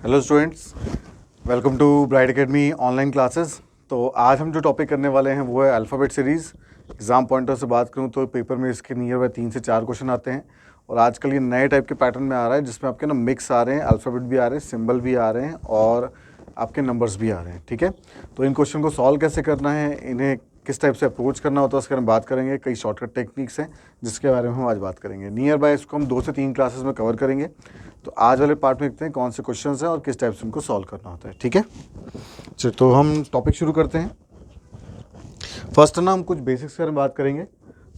Hello students, welcome to Bright Academy online classes. तो आज हम जो टॉपिक करने वाले हैं वो है अल्फ़ाबेट सीरीज़। एग्ज़ाम पॉइंटर से बात करूं तो पेपर में इसके नियर बाय 3 से 4 क्वेश्चन आते हैं और आजकल ये नए टाइप के पैटर्न में आ रहा है जिसमें आपके ना मिक्स आ रहे हैं, अल्फ़ाबेट भी आ रहे हैं, सिंबल भी आ रहे हैं और आपके नंबर्स भी आ रहे हैं। ठीक है, तो इन क्वेश्चन को सॉल्व कैसे करना है, इन्हें किस टाइप से अप्रोच करना होता है उसके बारे में बात करेंगे। कई शॉर्टकट टेक्निक्स हैं जिसके बारे में हम आज बात करेंगे। नियर बाय इसको हम 2 से 3 क्लासेस में कवर करेंगे। तो आज वाले पार्ट में देखते हैं कौन से क्वेश्चंस हैं और किस टाइप से उनको सॉल्व करना होता है। ठीक है, चलिए तो हम टॉपिक शुरू करते हैं। फर्स्ट ना हम कुछ बेसिक्स के बारे में बात करेंगे।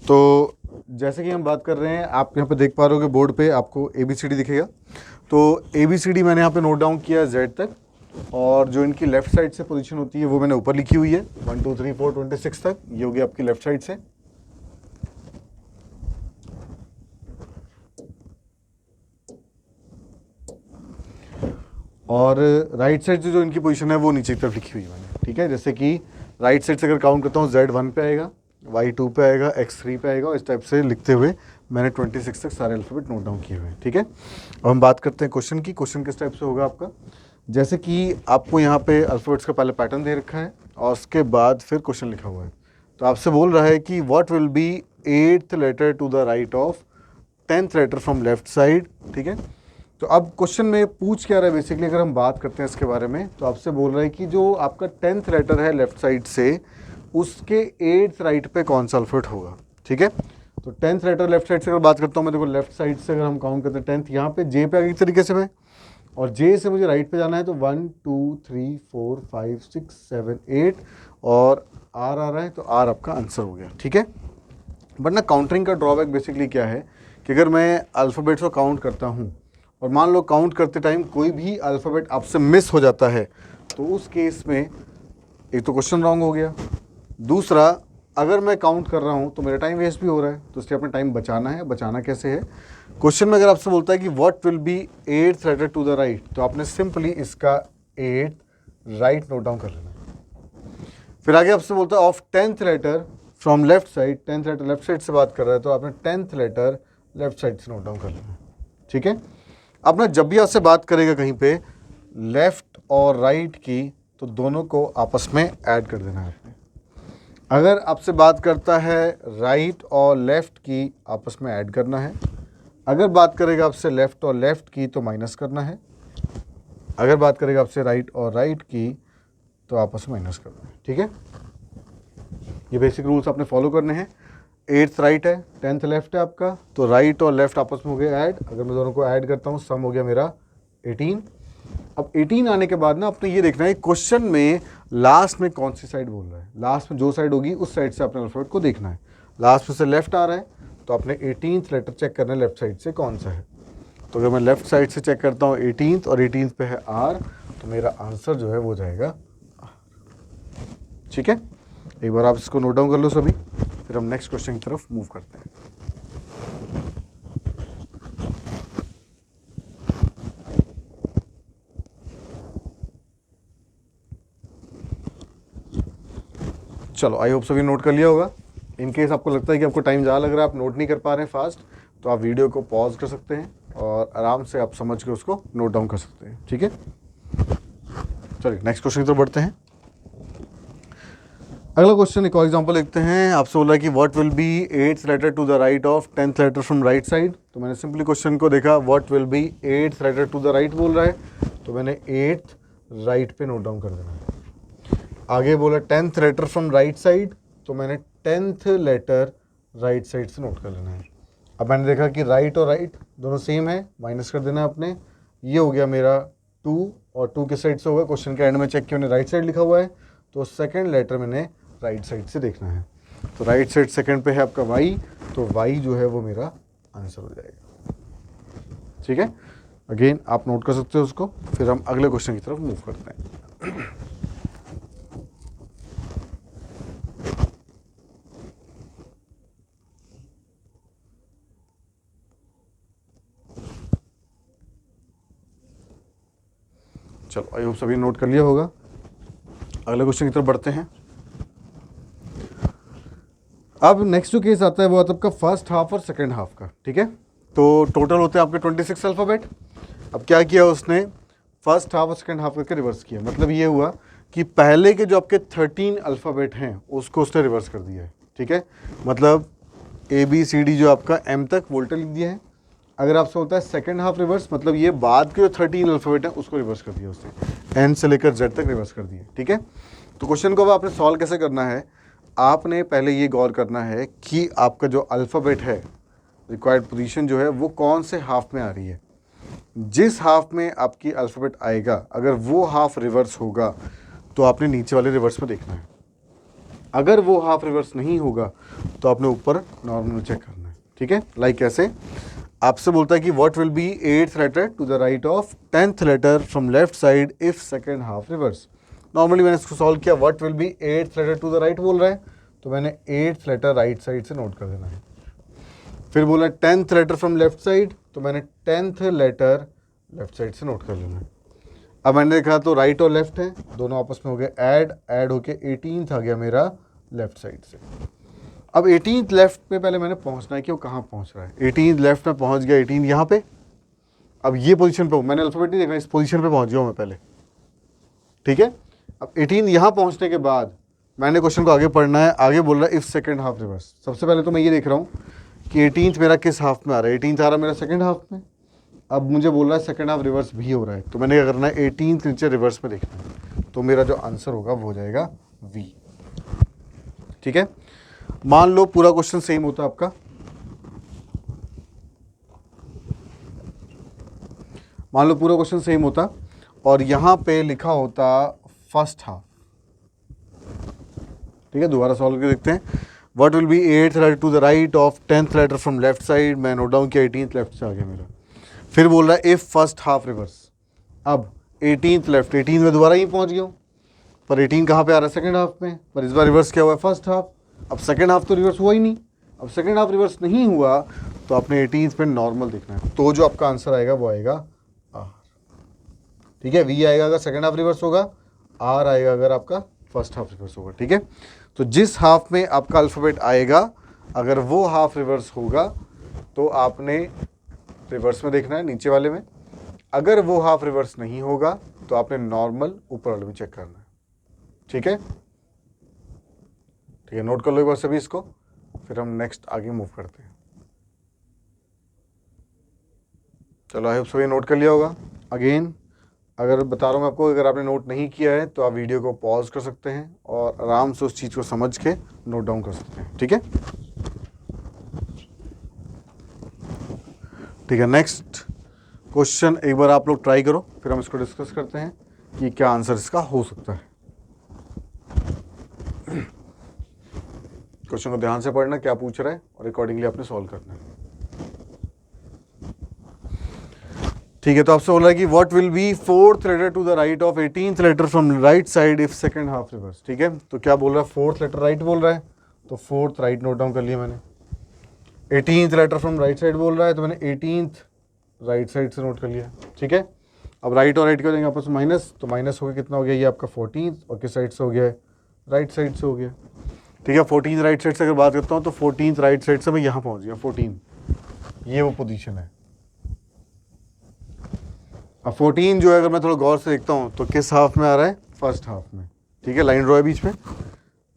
तो जैसे कि हम बात कर रहे हैं, आप यहाँ पे देख पा रहे हो कि बोर्ड पे आपको ABCD दिखेगा। तो ABCD मैंने यहाँ पे नोट डाउन किया Z तक और जो इनकी लेफ्ट साइड से पोजीशन होती है वो मैंने ऊपर लिखी हुई है 1 2 3 4 26 तक। ये होगी आपकी लेफ्ट साइड से। और राइट साइड से जो इनकी पोजीशन है वो नीचे की तरफ लिखी हुई है मैंने। ठीक है, जैसे कि राइट साइड से अगर काउंट करता हूँ Z 1 पे आएगा, Y 2 पे आएगा, X 3 पे आएगा और इस टाइप से लिखते हुए मैंने 26 तक सारे अल्फ़ाबेट नोट डाउन किए हुए हैं। ठीक है, अब हम बात करते हैं क्वेश्चन की। क्वेश्चन किस टाइप से होगा आपका, जैसे कि आपको यहाँ पे अल्फ़ाबेट्स का पहले पैटर्न दे रखा है और उसके बाद फिर क्वेश्चन लिखा हुआ है। तो आपसे बोल रहा है कि what will be 8th letter to the right of 10th letter from left side. ठीक है, तो अब क्वेश्चन में पूछ क्या रहा है बेसिकली, अगर हम बात करते हैं इसके बारे में, तो आपसे बोल रहा है कि जो आपका 10th लेटर है लेफ्ट साइड से उसके 8th राइट पे कौन सा अल्फ़ाबेट होगा। ठीक है, तो 10th लेटर लेफ्ट साइड से अगर बात करता हूँ मैं, देखो लेफ्ट साइड से अगर हम काउंट करते हैं 10th, यहाँ पे J पे आगे तरीके से मैं, और J से मुझे राइट पे जाना है तो 1 2 3 4 5 6 7 8 और R आ रहा है तो R आपका आंसर हो गया। ठीक है, बट ना काउंटरिंग का ड्रॉबैक बेसिकली क्या है कि अगर मैं अल्फ़ाबेट्स को काउंट करता हूँ और मान लो काउंट करते टाइम कोई भी अल्फ़ाबेट आपसे मिस हो जाता है तो उस केस में एक तो क्वेश्चन रॉन्ग हो गया, दूसरा अगर मैं काउंट कर रहा हूँ तो मेरा टाइम वेस्ट भी हो रहा है। तो इसलिए अपना टाइम बचाना है। बचाना कैसे है, क्वेश्चन में अगर आपसे बोलता है कि what will be 8th letter to the right, तो आपने सिंपली इसका 8th राइट नोट डाउन कर लेना है। फिर आगे आपसे बोलता है of 10th letter from left side, 10th letter left side से बात कर रहा है तो आपने 10th लेटर लेफ्ट साइड से नोट डाउन कर लेना है। ठीक है, अब ना जब भी आपसे बात करेगा कहीं पे लेफ्ट और राइट की, तो दोनों को आपस में ऐड कर देना है आपने। अगर आपसे बात करता है राइट और लेफ़्ट की, आपस में ऐड करना है। अगर बात करेगा आपसे लेफ़्ट और लेफ़्ट की तो माइनस करना है। अगर बात करेगा आपसे राइट और राइट की तो आपस में माइनस करना है। ठीक है, ये बेसिक रूल्स आपने फॉलो करने हैं। 8th राइट है, 10th लेफ़्ट है आपका, तो राइट और लेफ़्ट आपस में हो गए ऐड। अगर मैं दोनों को ऐड करता हूँ सम हो गया मेरा 18। अब 18 आने के बाद ना आपने ये देखना है क्वेश्चन में लास्ट में कौन सी साइड बोल रहा है। लास्ट में जो साइड होगी उस साइड से अपने अल्फ़ाबेट को देखना है। लास्ट में से लेफ्ट आ रहा है तो आपने 18th लेटर चेक करना है लेफ्ट साइड से कौन सा है। तो अगर मैं लेफ्ट साइड से चेक करता हूँ 18th और 18th पे है R, तो मेरा आंसर जो है वो जाएगा R। ठीक है, एक बार आप इसको नोट डाउन कर लो सभी, फिर हम नेक्स्ट क्वेश्चन की तरफ मूव करते हैं। चलो, आई होप सभी नोट कर लिया होगा। इन केस आपको लगता है कि आपको टाइम ज़्यादा लग रहा है, आप नोट नहीं कर पा रहे हैं फास्ट, तो आप वीडियो को पॉज कर सकते हैं और आराम से आप समझ के उसको नोट डाउन कर सकते हैं। ठीक है, चलिए नेक्स्ट क्वेश्चन की तरफ बढ़ते हैं। अगला क्वेश्चन एक और एग्जांपल देखते हैं। आपसे बोला कि what will be 8th letter to the right of 10th letter from right side. तो मैंने सिंपली क्वेश्चन को देखा, what will be 8th letter to the right बोल रहा है तो मैंने 8th राइट पे नोट डाउन कर देना है। आगे बोला 10th letter from right side, तो मैंने 10th लेटर राइट साइड से नोट कर लेना है। अब मैंने देखा कि राइट और राइट दोनों सेम है, माइनस कर देना है अपने। ये हो गया मेरा 2 और 2 किस साइड से होगा, क्वेश्चन के एंड में चेक किया मैंने राइट साइड लिखा हुआ है तो सेकंड लेटर मैंने राइट साइड से देखना है। तो राइट साइड सेकंड पे है आपका Y, तो Y जो है वो मेरा आंसर हो जाएगा। ठीक है, अगेन आप नोट कर सकते हो उसको, फिर हम अगले क्वेश्चन की तरफ मूव करते हैं। चलो, आई होप सभी नोट कर लिया होगा। अगले क्वेश्चन की तरफ बढ़ते हैं। अब नेक्स्ट जो केस आता है वो आता है आपका फर्स्ट हाफ और सेकंड हाफ का। ठीक है, तो टोटल होते हैं आपके 26 अल्फ़ाबेट। अब क्या किया उसने, फर्स्ट हाफ और सेकंड हाफ करके रिवर्स किया। मतलब ये हुआ कि पहले के जो आपके 13 अल्फ़ाबेट हैं उसको उसने रिवर्स कर दिया है, ठीक है। मतलब ABCD जो आपका M तक वोल्टा लिख दिया है। अगर आपसे होता है सेकंड हाफ रिवर्स, मतलब ये बाद के जो 13 अल्फ़ाबेट हैं उसको रिवर्स कर दिया उसने, N से लेकर Z तक रिवर्स कर दिया, ठीक है। तो क्वेश्चन को अब आपने सॉल्व कैसे करना है, आपने पहले ये गौर करना है कि आपका जो अल्फ़ाबेट है, रिक्वायर्ड पोजीशन जो है वो कौन से हाफ में आ रही है। जिस हाफ में आपकी अल्फ़ाबेट आएगा, अगर वो हाफ रिवर्स होगा तो आपने नीचे वाले रिवर्स में देखना है। अगर वो हाफ रिवर्स नहीं होगा तो आपने ऊपर नॉर्मल चेक करना है, ठीक है। लाइक कैसे, आपसे बोलता है कि what will be 8th letter to the right of 10th letter from left side if second half reverse. Normally मैंने इसको सॉल्व किया, what will be 8th letter to the right बोल रहा है, तो मैंने 8th लेटर राइट साइड से note कर देना है। फिर बोला 10th letter from left side, तो मैंने 10th लेटर लेफ्ट साइड से नोट कर लेना है। अब मैंने देखा तो राइट और लेफ्ट है, दोनों आपस में हो गए ऐड होके 18th आ गया मेरा लेफ्ट साइड से। अब 18th लेफ्ट पे पहले मैंने पहुंचना है कि वो कहाँ पहुंच रहा है। 18th लेफ्ट में पहुंच गया, 18 यहाँ पे। अब ये पोजीशन पे हूँ, मैंने अल्फ़ाबेट नहीं देखा, इस पोजीशन पे पहुंच गया हूँ मैं पहले, ठीक है। अब 18 यहाँ पहुंचने के बाद मैंने क्वेश्चन को आगे पढ़ना है। आगे बोल रहा है इफ सेकंड हाफ रिवर्स। सबसे पहले तो मैं ये देख रहा हूँ कि 18th मेरा किस हाफ में आ रहा है। 18th आ रहा है मेरा सेकंड हाफ में। अब मुझे बोल रहा है सेकंड हाफ रिवर्स भी हो रहा है, तो मैंने क्या करना है, 18th नीचे रिवर्स में देखना है। तो मेरा जो आंसर होगा वो हो जाएगा V, ठीक है। मान लो पूरा क्वेश्चन सेम होता आपका, मान लो पूरा क्वेश्चन सेम होता और यहाँ पे लिखा होता फर्स्ट हाफ, ठीक है। दोबारा सॉल्व करके देखते हैं। What will be 8th letter to the right of 10th letter from left side, मैं नोट डाउन किया 18th लेफ्ट से आ गया मेरा। फिर बोल रहा है इफ फर्स्ट हाफ रिवर्स। अब 18th लेफ्ट, 18 में दोबारा ही पहुँच गया हूँ, पर 18 कहाँ पे आ रहा है, सेकंड हाफ में, पर इस बार रिवर्स क्या हुआ है, फर्स्ट हाफ। अब सेकंड हाफ तो रिवर्स हुआ ही नहीं। अब सेकंड हाफ रिवर्स नहीं हुआ तो आपने 18th पे नॉर्मल देखना है। तो जो आपका आंसर आएगा वो आएगा R, ठीक है। V आएगा अगर सेकंड हाफ रिवर्स होगा, R आएगा अगर आपका फर्स्ट हाफ रिवर्स होगा, ठीक है। तो जिस हाफ में आपका अल्फ़ाबेट आएगा, अगर वो हाफ रिवर्स होगा तो आपने रिवर्स में देखना है, नीचे वाले में। अगर वो हाफ रिवर्स नहीं होगा तो आपने नॉर्मल ऊपर वाले में चेक करना है, ठीक है। ठीक है, नोट कर लो एक बार सभी इसको, फिर हम नेक्स्ट आगे मूव करते हैं। चलो आई होप सभी नोट कर लिया होगा। अगेन अगर बता रहा हूँ मैं आपको, अगर आपने नोट नहीं किया है तो आप वीडियो को पॉज कर सकते हैं और आराम से उस चीज़ को समझ के नोट डाउन कर सकते हैं, ठीक है। ठीक है, नेक्स्ट क्वेश्चन एक बार आप लोग ट्राई करो, फिर हम इसको डिस्कस करते हैं कि क्या आंसर इसका हो सकता है। क्वेश्चन को ध्यान से पढ़ना, क्या पूछ रहा है, और अकॉर्डिंगली आपने सॉल्व करना है। ठीक है, तो आपसे बोला है कि what will be 4th letter to the right of 18th letter from right side if second half reverse, ठीक है। तो क्या बोल रहा है, 4th लेटर राइट बोल रहा है, तो 4th राइट नोट डाउन कर लिया मैंने। 18th letter from right side बोल रहा है, तो मैंने 18th राइट साइड से नोट कर लिया, ठीक है। अब राइट और राइट करेंगे आपस में माइनस, तो माइनस हो गया, कितना हो गया ये आपका 14th, और किस साइड से हो गया है, राइट साइड से हो गया, ठीक है। 14th राइट साइड से अगर बात करता हूँ तो 14th राइट साइड से मैं यहाँ पहुँच गया, 14, ये वो पोजीशन है। अब 14 जो है, अगर मैं थोड़ा गौर से देखता हूँ तो किस हाफ में आ रहा है, फर्स्ट हाफ में, ठीक है। लाइन ड्रॉ है बीच में,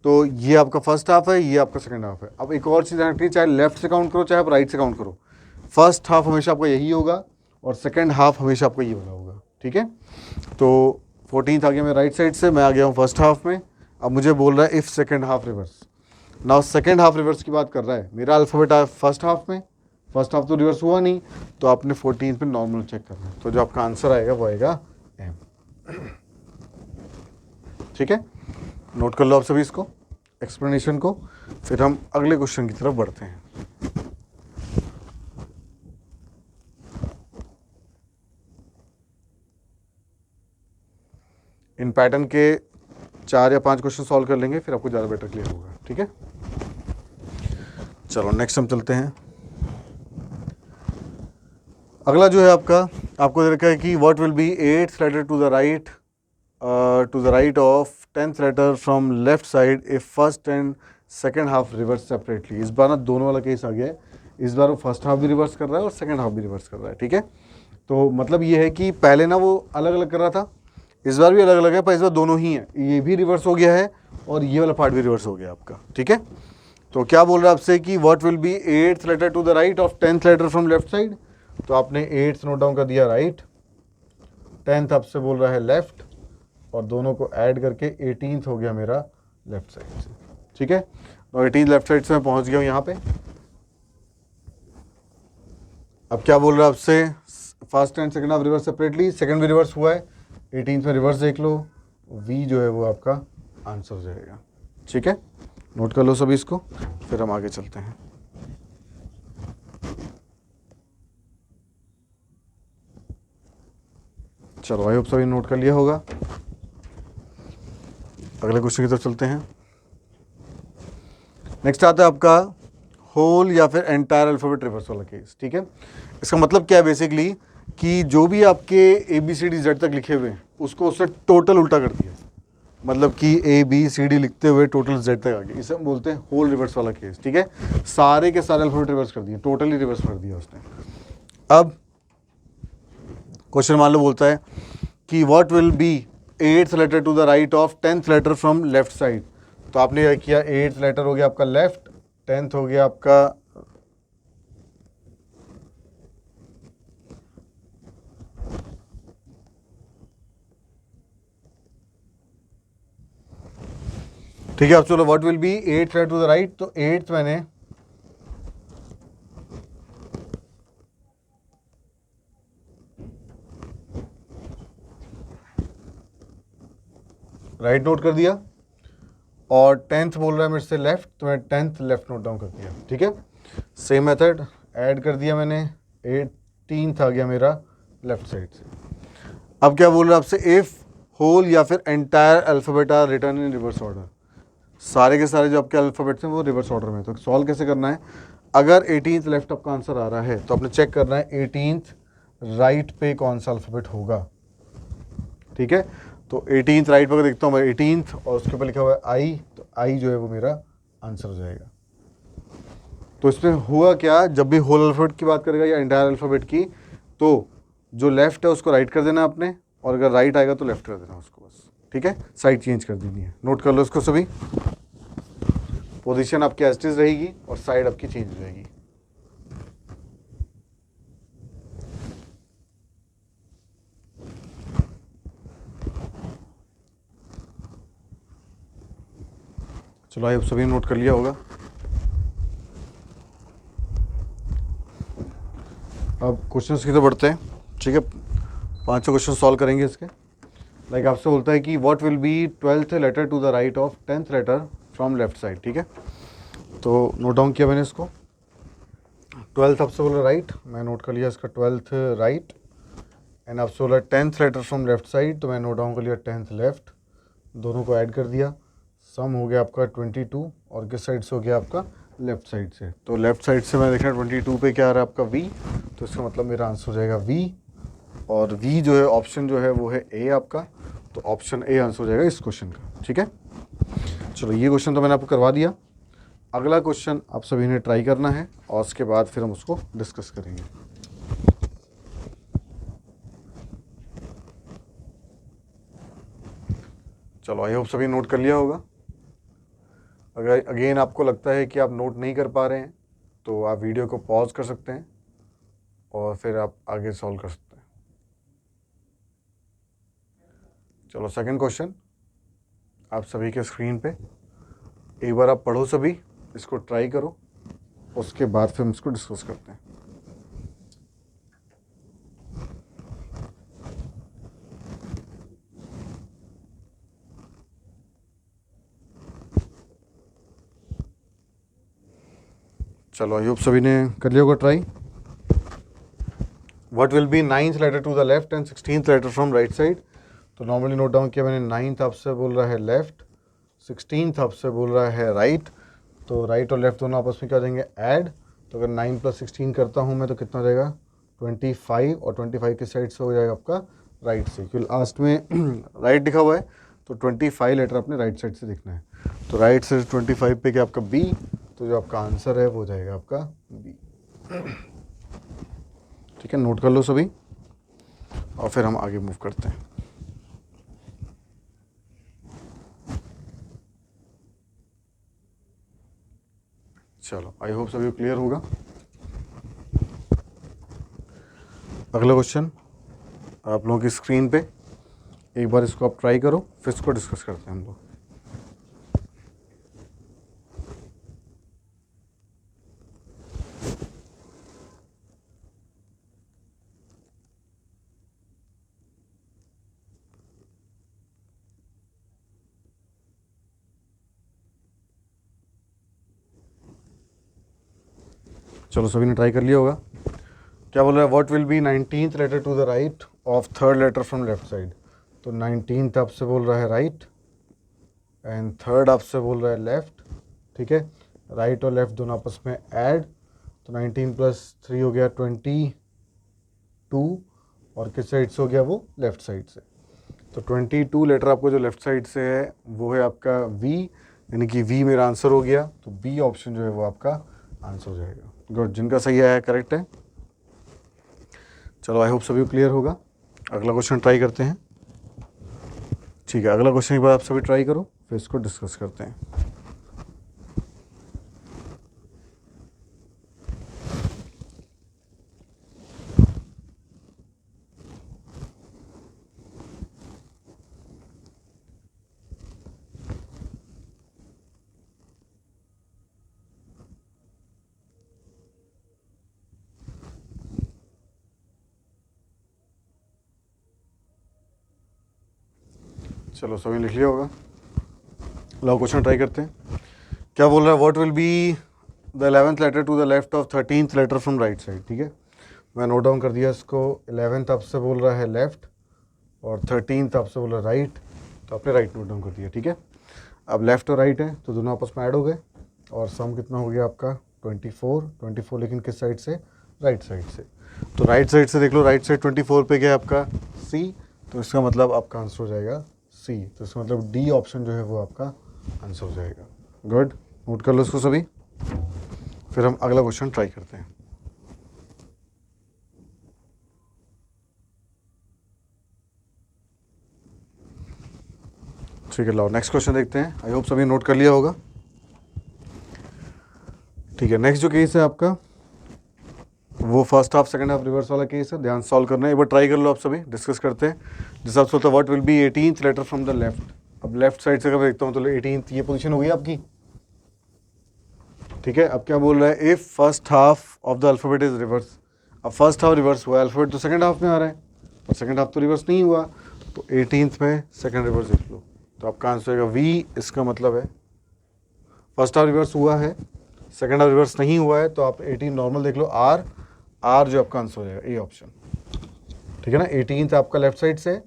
तो ये आपका फर्स्ट हाफ है, ये आपका सेकंड हाफ है। अब एक और चीज़ ध्यान रखनी है, चाहे लेफ्ट से काउंट करो चाहे आप राइट से काउंट करो, फर्स्ट हाफ हमेशा आपका यही होगा और सेकंड हाफ हमेशा आपका ये वाला होगा, ठीक है। तो 14th आ गया मैं राइट साइड से, मैं आ गया हूँ फर्स्ट हाफ में। अब मुझे बोल रहा है if second half reverse. Now second half reverse की बात कर रहा है, मेरा अल्फ़ाबेट आया फर्स्ट हाफ में, फर्स्ट हाफ तो रिवर्स हुआ नहीं, तो आपने 14th पे नॉर्मल चेक करना है। तो जो आपका आंसर आएगा वो आएगा M, ठीक है। नोट कर लो आप सभी इसको, एक्सप्लेनेशन को, फिर हम अगले क्वेश्चन की तरफ बढ़ते हैं। इन पैटर्न के 4 या 5 क्वेश्चन सॉल्व कर लेंगे, फिर आपको ज़्यादा बेटर क्लियर होगा, ठीक है। चलो नेक्स्ट हम चलते हैं। अगला जो है आपको दे रखा है कि what will be 8th letter to the right of 10th letter from left side if first and second half reverse separately. इस बार ना दोनों वाला केस आ गया है, इस बार वो फर्स्ट हाफ भी रिवर्स कर रहा है और सेकंड हाफ भी रिवर्स कर रहा है, ठीक है। तो मतलब ये है कि पहले ना वो अलग अलग कर रहा था, इस बार भी अलग अलग है, पर इस बार दोनों ही है, ये भी रिवर्स हो गया है और ये वाला पार्ट भी रिवर्स हो गया आपका, ठीक है। तो क्या बोल रहा है आपसे कि what will be 8th letter to the right of 10th letter from left side. तो आपने 8th नोट डाउन कर दिया राइट, 10th आपसे बोल रहा है लेफ्ट, और दोनों को ऐड करके 18th हो गया मेरा लेफ्ट साइड से, ठीक है। और 18th लेफ्ट साइड से मैं पहुंच गया हूं यहाँ पे। अब क्या बोल रहा है आपसे, first and second of reverse separately, second भी रिवर्स हुआ है, 18th में रिवर्स देख लो, वी जो है वो आपका आंसर हो जाएगा, ठीक है। नोट कर लो सभी इसको, फिर हम आगे चलते हैं। चलो आई होप सभी नोट कर लिया होगा। अगले क्वेश्चन की तरफ चलते हैं। नेक्स्ट आता है आपका होल या फिर एंटायर अल्फाबेट रिवर्स वाला केस, ठीक है। इसका मतलब क्या है बेसिकली कि जो भी आपके ABCD Z तक लिखे हुए हैं उसको उससे टोटल उल्टा कर दिया, मतलब कि ABCD लिखते हुए टोटल Z तक आ गया, इसे हम बोलते हैं होल रिवर्स वाला केस, ठीक है। सारे के सारे अल्फाबेट रिवर्स कर दिए, टोटली रिवर्स कर दिया उसने। अब क्वेश्चन मान लो बोलता है कि what will be 8th letter to the right of 10th letter from left side. तो आपने क्या किया, 8th लेटर हो गया आपका लेफ्ट, 10th हो गया आपका ठीक है। अब चलो what will be 8th letter to the right, तो 8th मैंने राइट नोट कर दिया, और 10th बोल रहा है मेरे से लेफ्ट, तो मैं 10th लेफ्ट नोट डाउन कर दिया, ठीक है। सेम मेथड ऐड कर दिया मैंने, 18th आ गया मेरा लेफ्ट साइड से। अब क्या बोल रहा है आपसे, इफ होल या फिर entire alphabet are return in reverse order, सारे के सारे जो आपके अल्फाबेट्स हैं वो रिवर्स ऑर्डर में। तो सॉल्व कैसे करना है, अगर 18th लेफ्ट आपका आंसर आ रहा है तो आपने चेक करना है 18th राइट पे कौन सा अल्फाबेट होगा, ठीक है। तो 18th राइट पर देखता हूँ मैं 18th, और उसके ऊपर लिखा हुआ है आई, तो आई जो है वो मेरा आंसर हो जाएगा। तो इसमें हुआ क्या, जब भी होल अल्फाबेट की बात करेगा या एंटायर अल्फाबेट की, तो जो लेफ्ट है उसको राइट कर देना आपने, और अगर राइट आएगा तो लेफ्ट कर देना उसको, बस, ठीक है। साइड चेंज कर देनी है, नोट कर लो इसको सभी। पोजीशन आपकी एज इट इज रहेगी और साइड आपकी चेंज हो जाएगी। चलो आई सभी नोट कर लिया होगा। अब क्वेश्चंस की तरफ बढ़ते हैं, ठीक है। 5 क्वेश्चन सॉल्व करेंगे इसके। लाइक आपसे बोलता है कि what will be 12th letter to the right of 10th letter from left side, ठीक है। तो नोट डाउन किया मैंने इसको, 12th आपसे बोला राइट, मैं नोट कर लिया इसका 12th राइट, एंड आपसे बोला 10th letter from left side, तो मैं नोट डाउन कर लिया 10th लेफ्ट, दोनों को ऐड कर दिया, सम हो गया आपका 22, और किस साइड से हो गया आपका लेफ्ट साइड से। तो लेफ्ट साइड से मैं देखना 22 पे क्या आ रहा है आपका V, तो इसका मतलब मेरा आंसर हो जाएगा V, और V जो है ऑप्शन जो है वो है A आपका, तो ऑप्शन A आंसर हो जाएगा इस क्वेश्चन का, ठीक है। चलो ये क्वेश्चन तो मैंने आपको करवा दिया। अगला क्वेश्चन आप सभी ने ट्राई करना है, और उसके बाद फिर हम उसको डिस्कस करेंगे। चलो आई होप सभी नोट कर लिया होगा। अगर अगेन आपको लगता है कि आप नोट नहीं कर पा रहे हैं तो आप वीडियो को पॉज कर सकते हैं और फिर आप आगे सॉल्व कर सकते हैं। चलो सेकंड क्वेश्चन आप सभी के स्क्रीन पे, एक बार आप पढ़ो सभी, इसको ट्राई करो, उसके बाद फिर हम इसको डिस्कस करते हैं। चलो आई होप सभी ने कर लिया होगा try. What will be 9th letter to the left and 16th letter from right side. तो नॉर्मली नोट डाउन किया मैंने, 9th आपसे बोल रहा है लेफ्ट, 16th आपसे बोल रहा है राइट, तो राइट और लेफ्ट दोनों आपस में क्या देंगे ऐड। तो अगर 9 + 16 करता हूँ मैं तो कितना हो जाएगा 25, और 25 की साइड से हो जाएगा आपका राइट से, क्योंकि लास्ट में राइट लिखा हुआ है, तो 25 लेटर अपने राइट साइड से लिखना है। तो राइट से 25 पे क्या आपका B, तो जो आपका आंसर है वो जाएगा आपका B, ठीक है। नोट कर लो सभी। और फिर हम आगे मूव करते हैं। चलो, आई होप सभी क्लियर होगा। अगला क्वेश्चन आप लोगों की स्क्रीन पे, एक बार इसको आप ट्राई करो, फिर इसको डिस्कस करते हैं हम लोग। चलो, सभी ने ट्राई कर लिया होगा। क्या बोल रहा है? What will be 19th letter to the right of 3rd letter from left side. तो 19th आपसे बोल रहा है राइट एंड 3rd आपसे बोल रहा है लेफ्ट। ठीक है, राइट और लेफ्ट दोनों आपस में ऐड, तो 19 + 3 हो गया 22, और किस साइड से हो गया? वो लेफ्ट साइड से। तो 22 लेटर आपको जो लेफ्ट साइड से है वो है आपका वी, यानी कि वी मेरा आंसर हो गया। तो बी ऑप्शन जो है वो आपका आंसर हो जाएगा। गुड, जिनका सही आया करेक्ट है। चलो, आई होप सभी क्लियर होगा। अगला क्वेश्चन ट्राई करते हैं। ठीक है, अगला क्वेश्चन के बाद आप सभी ट्राई करो, फिर इसको डिस्कस करते हैं। चलो, सभी लिख लिया होगा। लो, क्वेश्चन ट्राई करते हैं। क्या बोल रहा है? What will be the 11th letter to the left of 13th letter from right side. ठीक है, मैं नोट डाउन कर दिया इसको। 11th आपसे बोल रहा है लेफ्ट और 13th आपसे बोल रहा है राइट, तो आपने राइट नोट डाउन कर दिया। ठीक है, अब लेफ्ट और राइट है तो दोनों आपस में ऐड हो गए, और सम कितना हो गया आपका? 24, लेकिन किस साइड से? राइट साइड से। तो राइट साइड से देख लो, राइट साइड 24 पे गया आपका सी, तो इसका मतलब आपका आंसर हो जाएगा सी। तो इसका मतलब डी ऑप्शन जो है वो आपका आंसर हो जाएगा। गुड, नोट कर लो इसको सभी, फिर हम अगला क्वेश्चन ट्राई करते हैं। ठीक है, लो नेक्स्ट क्वेश्चन देखते हैं। आई होप सभी नोट कर लिया होगा। ठीक है, नेक्स्ट जो केस है आपका वो first half second half reverse वाला केस है। ध्यान सॉल्व करना है, एक बार ट्राई कर लो आप सभी, डिस्कस करते हैं। जिस हिसाब से होता है what will be 18th letter from the left. अब लेफ्ट साइड से अगर देखता हूँ तो 18th ये पोजीशन होगी आपकी। ठीक है, अब क्या बोल रहा है? If first half of the alphabet is reverse. अब फर्स्ट हाफ रिवर्स हुआ, अल्फाबेट तो सेकंड हाफ में आ रहा है, और सेकंड हाफ तो रिवर्स नहीं हुआ, तो 18th में सेकंड रिवर्स देख लो, तो आपका आंसर होगा वी। इसका मतलब है फर्स्ट हाफ रिवर्स हुआ है, सेकंड हाफ रिवर्स नहीं हुआ है, तो आप 18 नॉर्मल देख लो, आर आर जो आपका आंसर हो जाएगा, ए ऑप्शन। ठीक है ना, 18th आपका लेफ्ट साइड से,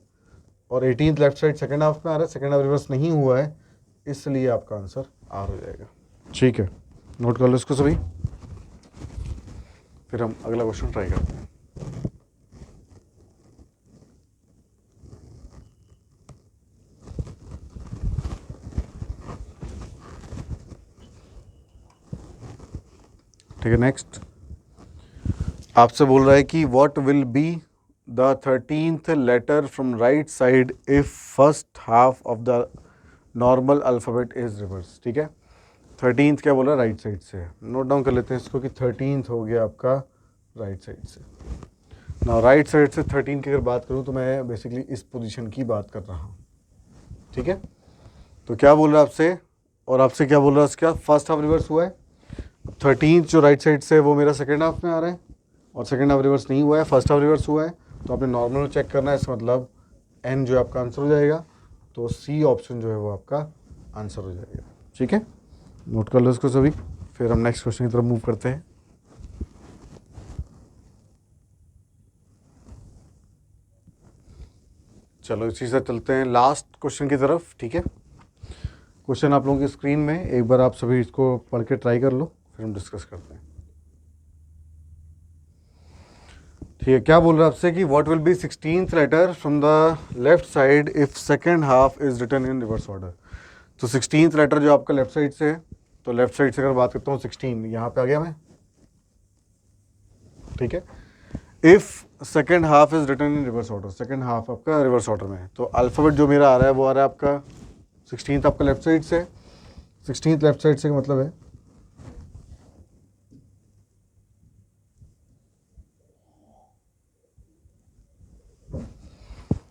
और 18th left side second half में आ रहा है, सेकंड हाफ रिवर्स नहीं हुआ है, इसलिए आपका आंसर आर हो जाएगा। ठीक है, नोट कर लो इसको सभी, फिर हम अगला क्वेश्चन ट्राई करते हैं। ठीक है, नेक्स्ट आपसे बोल रहा है कि what will be the 13th letter from right side if first half of the normal alphabet is reverse. ठीक है, 13th क्या बोला? राइट साइड से। नोट डाउन कर लेते हैं इसको कि 13th हो गया आपका राइट साइड से। ना राइट साइड से 13 की अगर बात करूँ तो मैं बेसिकली इस पोजीशन की बात कर रहा हूँ। ठीक है, तो क्या बोल रहा है आपसे, और आपसे क्या बोल रहा है? इसका फर्स्ट हाफ रिवर्स हुआ है, 13th जो राइट साइड से है वो मेरा सेकेंड हाफ में आ रहा है, और सेकेंड हाफ रिवर्स नहीं हुआ है, फर्स्ट हाफ रिवर्स हुआ है, तो आपने नॉर्मल चेक करना है। इसका मतलब एन जो आपका आंसर हो जाएगा, तो सी ऑप्शन जो है वो आपका आंसर हो जाएगा। ठीक है, नोट कर लो इसको सभी, फिर हम नेक्स्ट क्वेश्चन की तरफ मूव करते हैं। चलो, इसी से चलते हैं लास्ट क्वेश्चन की तरफ। ठीक है, क्वेश्चन आप लोगों की स्क्रीन में, एक बार आप सभी इसको पढ़ के ट्राई कर लो, फिर हम डिस्कस करते हैं। ठीक है, क्या बोल रहा है आपसे कि what will be 16th letter from the left side if second half is written in reverse order. तो 16th लेटर जो आपका लेफ्ट साइड से है, तो लेफ्ट साइड से अगर बात करता हूँ 16 यहाँ पे आ गया मैं। ठीक है, if second half is written in reverse order, second half आपका रिवर्स ऑर्डर में है, तो अल्फ़ाबेट जो मेरा आ रहा है वो आ रहा है आपका 16th आपका लेफ्ट साइड से, 16th लेफ्ट साइड से का मतलब है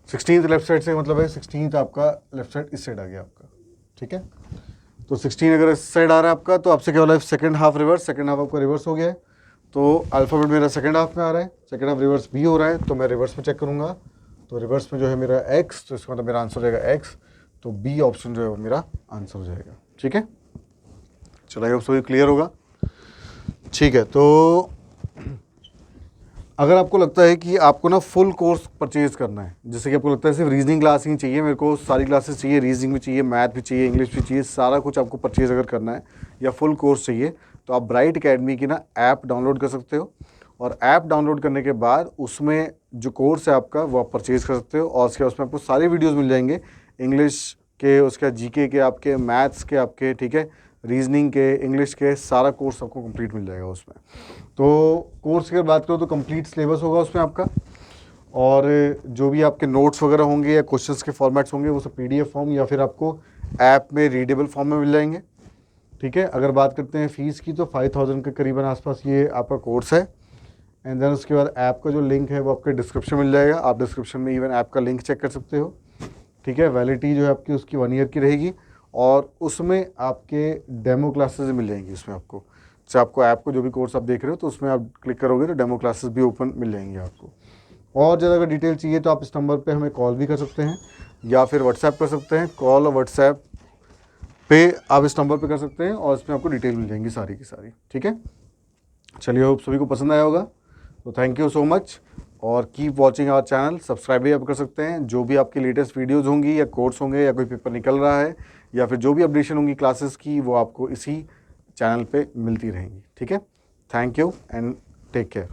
16th लेफ्ट साइड से मतलब है 16th आपका लेफ्ट साइड इस साइड आ गया आपका, ठीक है। तो 16 अगर इस साइड आ रहा है आपका, तो आपसे क्या बोला है second half reverse, second half आपका रिवर्स हो गया है, तो अल्फ़ाबेट मेरा सेकेंड हाफ में आ रहा है, सेकेंड हाफ रिवर्स बी हो रहा है, तो मैं रिवर्स में चेक करूँगा, तो रिवर्स में जो है मेरा एक्स, तो इसका मतलब मेरा आंसर हो जाएगा एक्स, तो बी ऑप्शन जो है वो मेरा आंसर हो जाएगा, ठीक है। चलो आई सभी क्लियर होगा, ठीक है। तो अगर आपको लगता है कि आपको ना फुल कोर्स परचेज़ करना है, जैसे कि आपको लगता है सिर्फ रीजनिंग क्लास ही चाहिए, मेरे को सारी क्लासेस चाहिए, रीजनिंग भी चाहिए, मैथ भी चाहिए, इंग्लिश भी चाहिए, सारा कुछ आपको परचेज़ अगर करना है या फुल कोर्स चाहिए, तो आप ब्राइट अकेडमी की ना ऐप डाउनलोड कर सकते हो, और ऐप डाउनलोड करने के बाद उसमें जो कोर्स है आपका वो आप परचेज़ कर सकते हो, और उसके उसमें आपको सारे वीडियोज़ मिल जाएंगे, इंग्लिश के, उसका जीके के आपके, मैथ्स के आपके, ठीक है, रीजनिंग के, इंग्लिश के, सारा कोर्स आपको कंप्लीट मिल जाएगा उसमें। तो कोर्स की अगर बात करो तो कंप्लीट सिलेबस होगा उसमें आपका, और जो भी आपके नोट्स वगैरह होंगे या क्वेश्चंस के फॉर्मेट्स होंगे वो सब पीडीएफ फॉर्म या फिर आपको ऐप में रीडेबल फॉर्म में मिल जाएंगे, ठीक है। अगर बात करते हैं फ़ीस की, तो 5000 के करीबन आसपास ये आपका कोर्स है, एंड देन उसके बाद ऐप का जो लिंक है वो आपके डिस्क्रिप्शन मिल जाएगा, आप डिस्क्रिप्शन में इवन ऐप का लिंक चेक कर सकते हो, ठीक है। वैलिडिटी जो है आपकी उसकी 1 ईयर की रहेगी, और उसमें आपके डेमो क्लासेस मिल जाएंगी उसमें आपको, जैसे आपको ऐप को जो भी कोर्स आप देख रहे हो तो उसमें आप क्लिक करोगे तो डेमो क्लासेस भी ओपन मिल जाएंगी आपको। और ज़्यादा अगर डिटेल चाहिए तो आप इस नंबर पे हमें कॉल भी कर सकते हैं या फिर व्हाट्सएप कर सकते हैं, कॉल और व्हाट्सएप पे आप इस नंबर पे कर सकते हैं, और इसमें आपको डिटेल मिल जाएंगी सारी की सारी, ठीक है। चलिए होप सभी को पसंद आया होगा, तो थैंक यू सो मच, और keep watching our channel, subscribe भी आप कर सकते हैं, जो भी आपकी लेटेस्ट वीडियोज़ होंगी या कोर्स होंगे या कोई पेपर निकल रहा है या फिर जो भी अपडेशन होंगी क्लासेस की, वो आपको इसी चैनल पे मिलती रहेंगी, ठीक है। Thank you and take care.